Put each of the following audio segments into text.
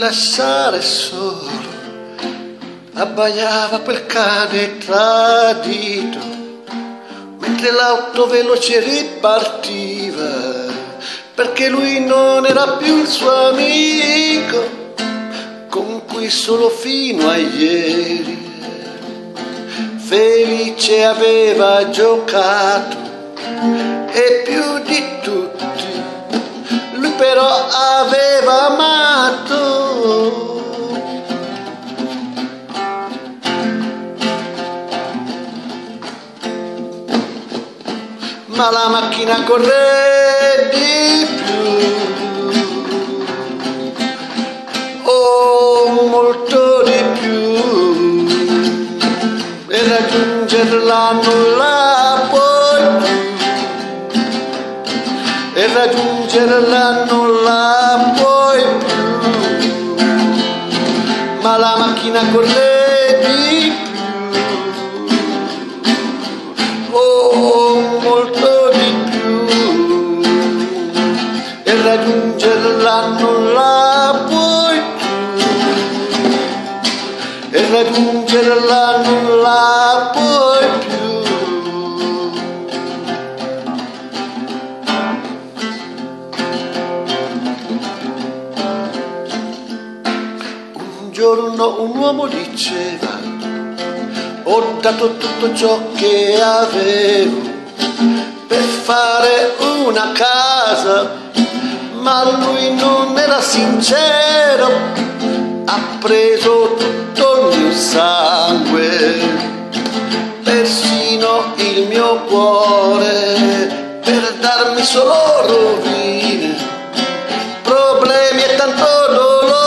lasciare solo, abbaiava quel cane tradito, mentre l'auto veloce ripartiva, perché lui non era più il suo amico, con cui solo fino a ieri felice aveva giocato, e più di tutti lui però aveva amato. Ma la macchina corre di più, oh molto di più, e raggiungerla non la puoi più, e raggiungerla non la puoi più, ma la macchina corre di più, oh molto di più, e raggiungerla non la puoi più, e raggiungerla non la puoi più. Un giorno un uomo diceva: ho dato tutto ciò che avevo per fare una casa, ma lui non era sincero, ha preso tutto il mio sangue, persino il mio cuore, per darmi solo rovine, problemi e tanto dolore.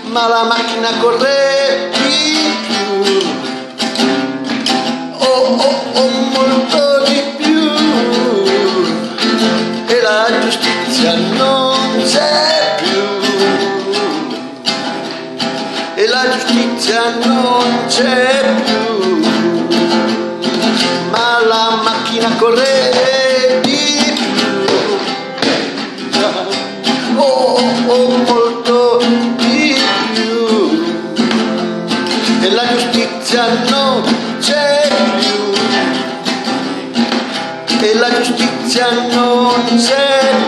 Ma la macchina corre di più, oh molto di più, e la giustizia non c'è più, e la giustizia non c'è più, ma la macchina corre di più, oh molto di più, e la giustizia non c'è più, e la giustizia non c'è